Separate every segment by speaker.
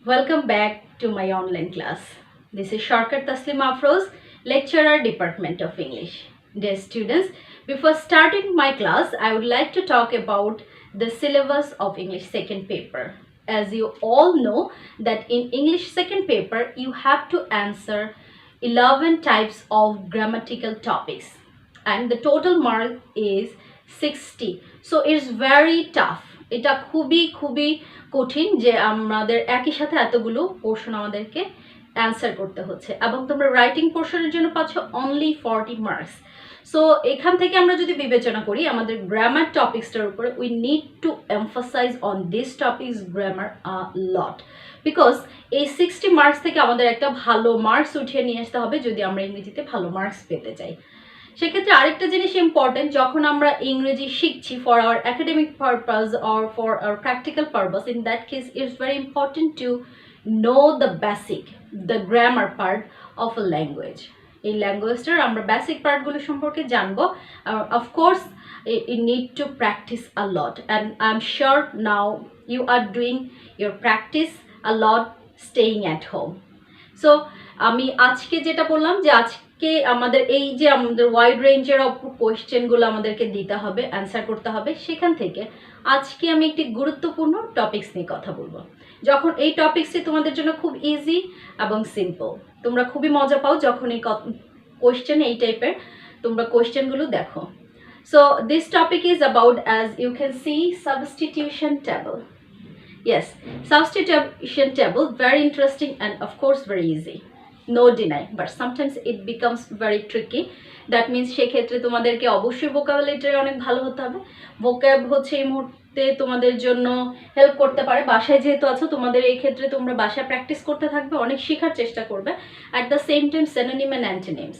Speaker 1: Welcome back to my online class. This is Shortcut Taslim Afroz, Lecturer, Department of English. Dear students, before starting my class, I would like to talk about the syllabus of English second paper. As you all know that in English second paper, you have to answer 11 types of grammatical topics and the total mark is 60. So it's very tough. এটা খুবই কঠিন যে আমাদের একই সাথে এতগুলো portion আমাদেরকে answer করতে হচ্ছে এবং তোমরা রাইটিং পোর্শনের জন্য পাচ্ছ অনলি 40 মার্কস। সো এখান থেকে আমরা যদি বিবেচনা করি আমাদের গ্রামার টপিক্সটার উপরে we need to emphasise on this topics grammar a lot because এই 60 মার্কস থেকে আমাদের একটা ভালো মার্কস উঠিয়ে নিয়ে আসতে হবে যদি আমরা ইংরেজিতে ভালো মার্কস পেতে চাই। সেক্ষেত্রে আরেকটা জিনিস ইম্পর্টেন্ট, যখন আমরা ইংরেজি শিখছি for our academic purpose or for our practical purpose, in that case it's very important to know the basic, the grammar part of a language. এই ল্যাঙ্গুয়েজটার আমরা বেসিক পার্টগুলো সম্পর্কে জানবো। Of course you need to practice a lot and I'm sure now you are doing your practice a lot staying at home. So আমি আজকে যেটা বললাম যে আজকে আমাদের এই যে আমাদের ওয়াইড রেঞ্জের অফ কোয়েশ্চেনগুলো আমাদেরকে দিতে হবে, অ্যান্সার করতে হবে, সেখান থেকে আজকে আমি একটি গুরুত্বপূর্ণ টপিকস নিয়ে কথা বলবো। যখন এই টপিকসটি তোমাদের জন্য খুব ইজি এবং সিম্পল, তোমরা খুবই মজা পাও যখন এই কোয়েশ্চেন এই টাইপের তোমরা কোয়েশ্চেনগুলো দেখো। So this topic is about, as you can see, substitution table. Yes, substitution table, very interesting and of course very easy. No deny, but sometimes it becomes very tricky. That means সেক্ষেত্রে তোমাদেরকে অবশ্যই vocabulary অনেক ভালো হতে হবে। Vocab হচ্ছে এই মুহূর্তে তোমাদের জন্য হেল্প করতে পারে। বাসায় যেহেতু আছো তোমাদের এই ক্ষেত্রে তোমরা বাসায় প্র্যাকটিস করতে থাকবে, অনেক শেখার চেষ্টা করবে। At the same time synonym and antonyms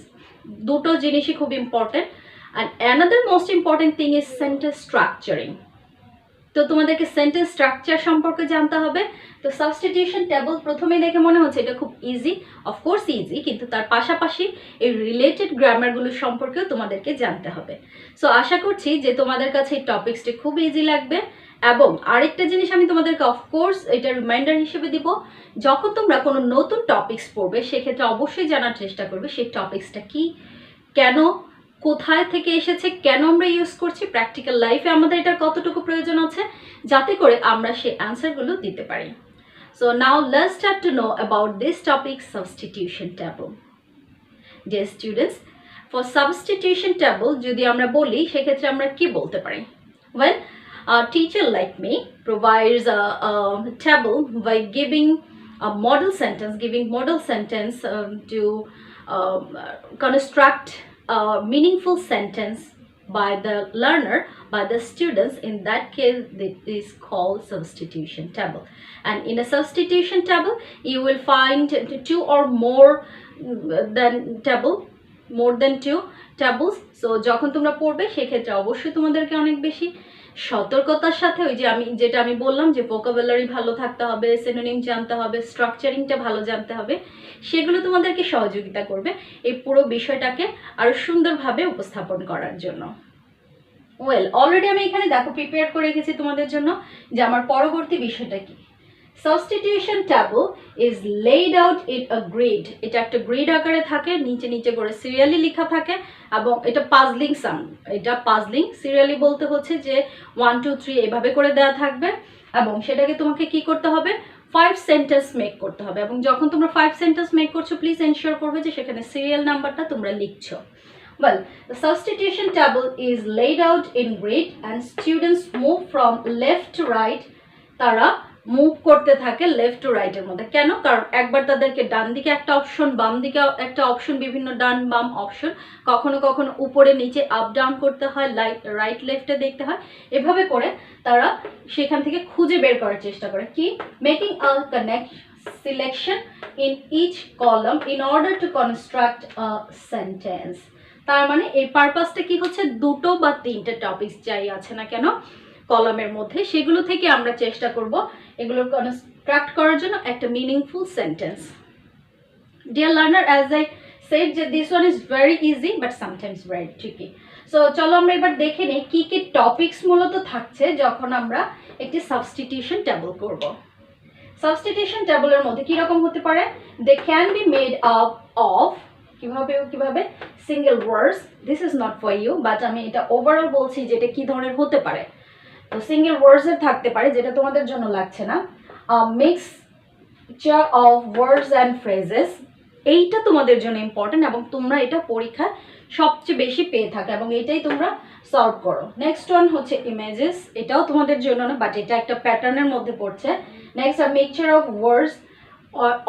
Speaker 1: দুটো জিনিসই খুব important. And another most important thing is sentence structuring. তো তোমাদেরকে সেন্টেন্স স্ট্রাকচার সম্পর্কে জানতে হবে। তো সাবস্টিটিউশন টেবল প্রথমেই দেখে মনে হচ্ছে এটা খুব ইজি, অফকোর্স ইজি, কিন্তু তার পাশাপাশি এই রিলেটেড গ্রামারগুলো সম্পর্কেও তোমাদেরকে জানতে হবে। সো আশা করছি যে তোমাদের কাছে এই টপিক্সটি খুব ইজি লাগবে। এবং আরেকটা জিনিস আমি তোমাদেরকে অফকোর্স এটা রিমাইন্ডার হিসেবে দিব, যখন তোমরা কোনো নতুন টপিক্স পড়বে সেক্ষেত্রে অবশ্যই জানার চেষ্টা করবে সেই টপিক্সটা কি, কেন, কোথায় থেকে এসেছে, কেন আমরা ইউজ করছি, প্র্যাকটিক্যাল লাইফে আমাদের এটার কতটুকু প্রয়োজন আছে, যাতে করে আমরা সেই অ্যান্সারগুলো দিতে পারি। So now let's start to know about this topic, substitution table. Dear students, for substitution table যদি আমরা বলি সেক্ষেত্রে আমরা কি বলতে পারি? Well, a teacher like me provides a table by giving a model sentence to construct a meaningful sentence by the learner, by the students. In that case, it is called substitution table. And in a substitution table, you will find two or more than two tables. So যখন তোমরা পড়বে সেক্ষেত্রে অবশ্যই তোমাদেরকে অনেক বেশি সতর্কতার সাথে ওই যে আমি বললাম যে ভোকাবুলারি ভালো থাকতে হবে, সিনোনিম জানতে হবে, স্ট্রাকচারিংটা ভালো জানতে হবে, সেগুলো তোমাদেরকে সহযোগিতা করবে এই পুরো বিষয়টাকে আরো সুন্দরভাবে উপস্থাপন করার জন্য। ওয়েল, অলরেডি আমি এখানে দেখো প্রিপেয়ার করে রেখেছি তোমাদের জন্য যে আমার পরবর্তী বিষয়টা কি। Substitution table is laid out in a grid. এটা একটা গ্রিড আকারে থাকে, নিচে নিচে করে সিরিয়ালি লেখা থাকে এবং এটা পাজলিং সাউন্ড, এটা পাজলিং, সিরিয়ালি বলতে হচ্ছে যে 1 2 3 এভাবে করে দেওয়া থাকবে এবং সেটাকে তোমাকে কি করতে হবে, 5 সেন্টেন্স মেক করতে হবে। এবং যখন তোমরা 5 সেন্টেন্স মেক করছো প্লিজ এনশিওর করবে যে সেখানে সিরিয়াল নাম্বারটা তোমরা লিখছো। Well, the substitution table is laid out in grid and students move from left to right. তারা মুভ করতে থাকে লেফট টু রাইটের মধ্যে। কেন? কারণ একবার তাদেরকে ডান দিকে একটা অপশন, বাম দিকে একটা অপশন, বিভিন্ন ডান বাম অপশন, কখনো কখনো উপরে নিচে আপ ডাউন করতে হয়, রাইট লেফটে দেখতে হয়। এভাবে করে তারা সেখান থেকে খুঁজে বের করার চেষ্টা করে কি, making a selection in each column in order to construct a sentence. তার মানে এই পারপাসটা কি হচ্ছে, দুটো বা তিনটে টপিকস যাই আছে না কেন কলামের মধ্যে, সেগুলো থেকে আমরা চেষ্টা করব এগুলো কনস্ট্রাক্ট করার জন্য একটা meaningful sentence. Dear learner, as I said যে this one is very easy but sometimes very tricky. So চলো আমরা এবার দেখে নিই কি কি টপিকস মূলত থাকছে যখন আমরা একটি সাবস্টিটিউশন টেবল করব। সাবস্টিটিউশন টেবলের মধ্যে কি রকম হতে পারে? They can be made up of কিভাবে single words. This is not for you, but আমি এটা ওভারঅল বলছি যেটা কি ধরনের হতে পারে। তো সিঙ্গেল ওয়ার্ডসের থাকতে পারে, যেটা তোমাদের জন্য লাগছে না। Mixture of words and phrases, এইটা তোমাদের জন্য ইম্পর্টেন্ট এবং তোমরা এটা পরীক্ষায় সবচেয়ে বেশি পেয়ে থাকো এবং এইটাই তোমরা সলভ করো। নেক্সট ওয়ান হচ্ছে ইমেজেস, এটাও তোমাদের জন্য না, বাট এটা একটা প্যাটার্নের মধ্যে পড়ছে। Next are mixture of words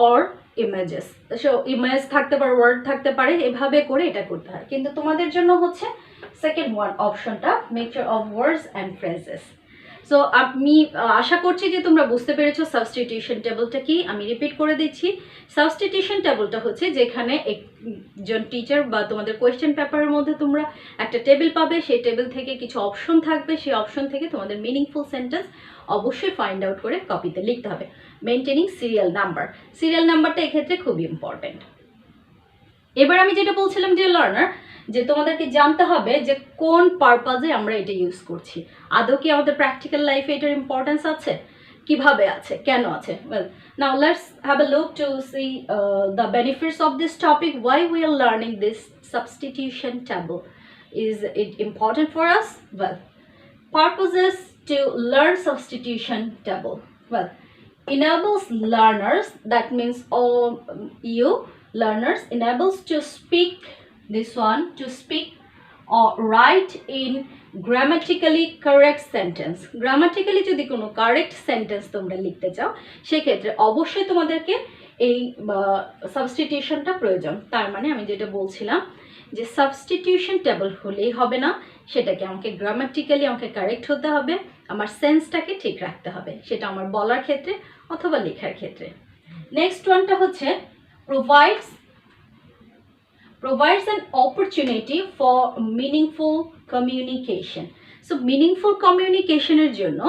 Speaker 1: or images, so image থাকতে পারে, ওয়ার্ড থাকতে পারে, এভাবে করে এটা করতে হয়। কিন্তু তোমাদের জন্য হচ্ছে সেকেন্ড ওয়ান অপশনটা, mixture of words and phrases. So আমি আশা করছি যে তোমরা বুঝতে পেরেছো সাবস্টিটিউশন টেবলটা কি। আমি রিপিট করে দিচ্ছি, সাবস্টিটিউশন টেবলটা হচ্ছে যেখানে একজন টিচার বা তোমাদের কোয়েশ্চেন পেপারের মধ্যে তোমরা একটা টেবিল পাবে, সেই টেবিল থেকে কিছু অপশন থাকবে, সেই অপশন থেকে তোমাদের মিনিংফুল সেন্টেন্স অবশ্যই ফাইন্ড আউট করে কপিতে লিখতে হবে, মেনটেনিং সিরিয়াল নাম্বার। সিরিয়াল নাম্বারটা এক্ষেত্রে খুবই ইম্পর্টেন্ট। এবার আমি যেটা বলছিলাম যে লার্নার, যে তোমাদেরকে জানতে হবে যে কোন পারপাজে আমরা এটা ইউজ করছি, আদৌ কি আমাদের প্র্যাকটিক্যাল লাইফে এটার ইম্পর্টেন্স আছে, কিভাবে আছে, কেন আছে। Well, now let's have a look to C the benefits of this topic, why we are learning this substitution table. Is it important for us? Well, purposes to learn substitution table. Well, enables learners, that means all you learners, enables to speak this one, to speak or write in grammatically correct sentence. Grammatically যদি কোনো correct sentence তোমরা লিখতে চাও, সেক্ষেত্রে অবশ্যই তোমাদেরকে এই সাবস্টিটিউশনটা প্রয়োজন। তার মানে আমি যেটা বলছিলাম যে সাবস্টিটিউশন টেবল হলেই হবে না, সেটাকে আমাকে গ্রামাটিক্যালি আমাকে কারেক্ট হতে হবে, আমার সেন্সটাকে ঠিক রাখতে হবে, সেটা আমার বলার ক্ষেত্রে অথবা লেখার ক্ষেত্রে। নেক্সট ওয়ানটা হচ্ছে provides an opportunity for meaningful communication. So meaningful communication এর জন্য,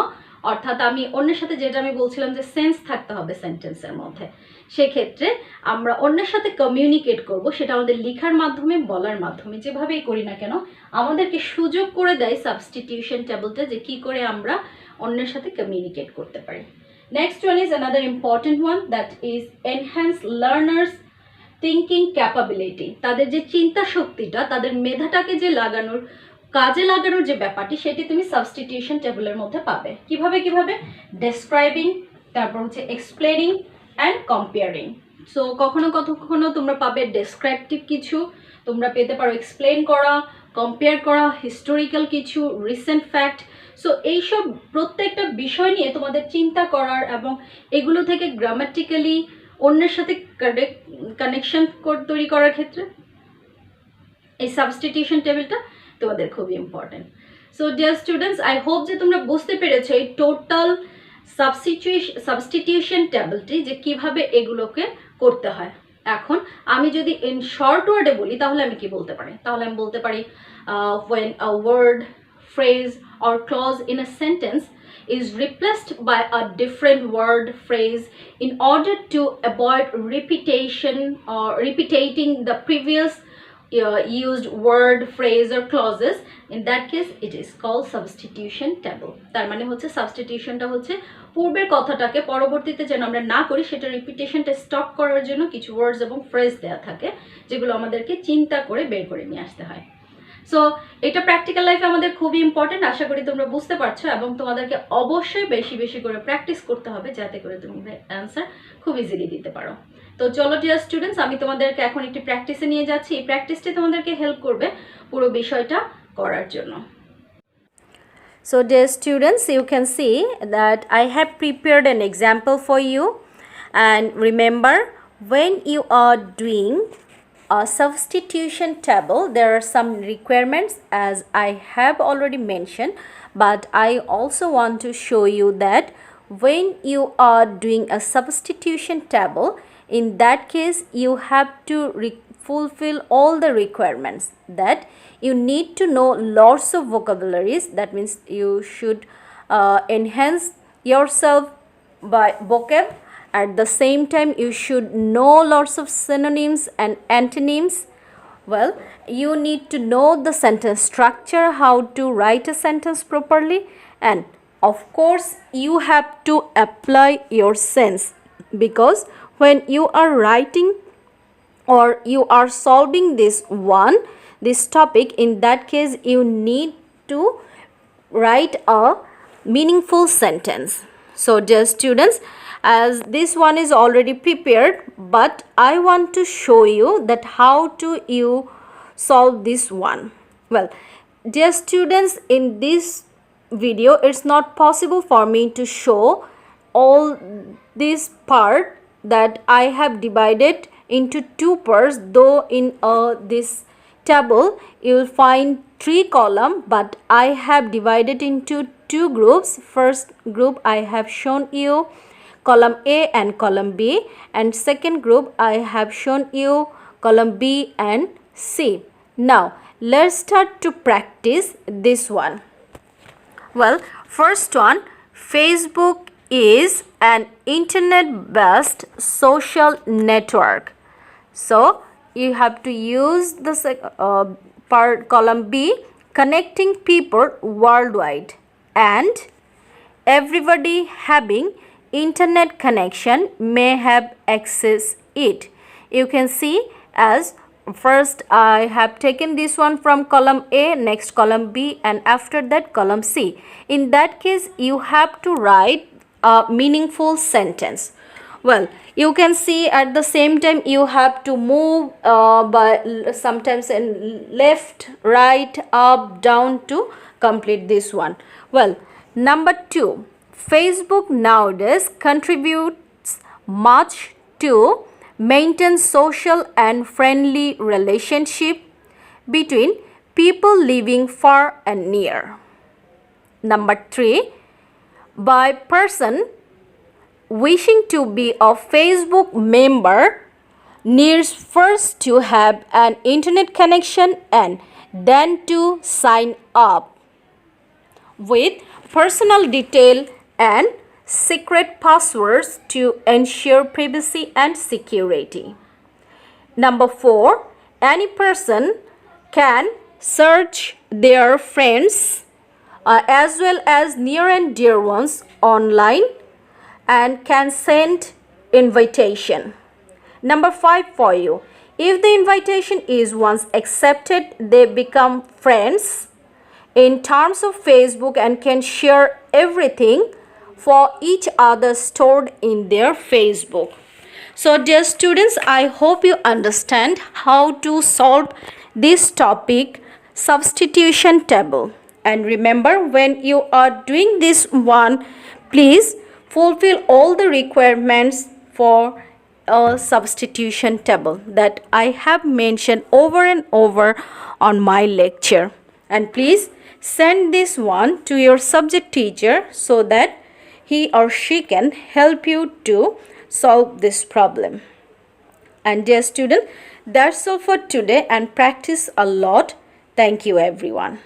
Speaker 1: অর্থাৎ আমি অন্যের সাথে, যেটা আমি বলছিলাম যে সেন্স থাকতে হবে সেন্টেন্সের মধ্যে, সেক্ষেত্রে আমরা অন্যের সাথে কমিউনিকেট করব, সেটা আমাদের লেখার মাধ্যমে, বলার মাধ্যমে, যেভাবেই করি না কেন আমাদেরকে সুযোগ করে দেয় সাবস্টিটিউশন টেবলটা যে কি করে আমরা অন্যের সাথে কমিউনিকেট করতে পারি। Next one is another important one, that is enhance learners thinking capability. তাদের যে চিন্তা শক্তিটা, তাদের মেধাটাকে যে কাজে লাগানোর যে ব্যাপারটি, সেটি তুমি সাবস্টিটিউশন টেবলের মধ্যে পাবে। কিভাবে? ডেসক্রাইবিং, তারপর হচ্ছে এক্সপ্লেনিং অ্যান্ড কম্পেয়ারিং। সো কখনো তোমরা পাবে ডেসক্রাইপটিভ কিছু, তোমরা পেতে পারো এক্সপ্লেন করা, কম্পেয়ার করা, হিস্টোরিক্যাল কিছু, রিসেন্ট ফ্যাক্ট। সো এইসব প্রত্যেকটা বিষয় নিয়ে তোমাদের চিন্তা করার এবং এগুলো থেকে গ্রামাটিক্যালি অন্যের সাথে কানেকশন তৈরি করার ক্ষেত্রে এই সাবস্টিটিউশন টেবিলটা তোমাদের খুবই important. So dear students, I hope যে তোমরা বুঝতে পেরেছো এই টোটাল সাবস্টিটিউশন টেবিলটি যে কিভাবে এগুলোকে করতে হয়। এখন আমি যদি ইন শর্ট ওয়ার্ডে বলি, তাহলে আমি কি বলতে পারি? তাহলে আমি বলতে পারি when a word, phrase or clause in a sentence is replaced by a different word, phrase in order to avoid repetition or repeating the previous used word, phrase or clauses, in that case it is called substitution table. তার মানে হচ্ছে সাবস্টিটিউশনটা হচ্ছে পূর্বের কথাটাকে পরবর্তীতে যেন আমরা না করি, সেটা রিপিটেশনটা স্টপ করার জন্য কিছু ওয়ার্ডস এবং ফ্রেজ দেওয়া থাকে, যেগুলো আমাদেরকে চিন্তা করে বের করে নিয়ে আসতে হয়। সো এটা প্র্যাকটিক্যাল লাইফে আমাদের খুবই ইম্পর্টেন্ট, আশা করি তোমরা বুঝতে পারছো, এবং তোমাদেরকে অবশ্যই বেশি করে প্র্যাকটিস করতে হবে, যাতে করে তুমি অ্যান্সার খুব ইজিলি দিতে পারো। তো চলো ডিয়ার স্টুডেন্টস, আমি তোমাদেরকে এখন একটি প্র্যাকটিসে নিয়ে যাচ্ছি। এই প্র্যাকটিসটি তোমাদেরকে হেল্প করবে পুরো বিষয়টা করার জন্য। So dear students, you can see that I have prepared an example for you, and remember, when you are doing a substitution table, there are some requirements as I have already mentioned, but I also want to show you that when you are doing a substitution table, in that case you have to fulfill all the requirements, that you need to know lots of vocabularies. That means you should enhance yourself by vocab. At the same time, you should know lots of synonyms and antonyms. Well, you need to know the sentence structure, how to write a sentence properly, and of course you have to apply your sense, because when you are writing or you are solving this topic, in that case you need to write a meaningful sentence. So dear students, as this one is already prepared, but I want to show you that how to you solve this one. Well, dear students, in this video it's not possible for me to show all this part that I have divided into two parts, though in this table you will find 3 columns, but I have divided into 2 groups. First group I have shown you column A and column B, and second group I have shown you column B and C. Now let's start to practice this one. Well, first one, Facebook is an internet-based social network. So you have to use the part column B, connecting people worldwide, and everybody having internet connection may have access it. You can see, as first I have taken this one from column A, next column B, and after that column C. In that case you have to write a meaningful sentence. Well, you can see at the same time you have to move by sometimes in left, right, up, down to complete this one. Well, number 2, Facebook nowadays contributes much to maintain social and friendly relationship between people living far and near. Number 3, by person wishing to be a Facebook member needs first to have an internet connection and then to sign up with personal detail and secret passwords to ensure privacy and security. Number 4, any person can search their friends as well as near and dear ones online and can send invitation. Number 5 for you, if the invitation is once accepted, they become friends in terms of Facebook and can share everything for each other stored in their Facebook. So dear students, I hope you understand how to solve this topic, substitution table. And remember, when you are doing this one, please fulfill all the requirements for a substitution table that I have mentioned over and over on my lecture. And please send this one to your subject teacher so that he or she can help you to solve this problem. And dear student, that's all for today, and practice a lot. Thank you everyone.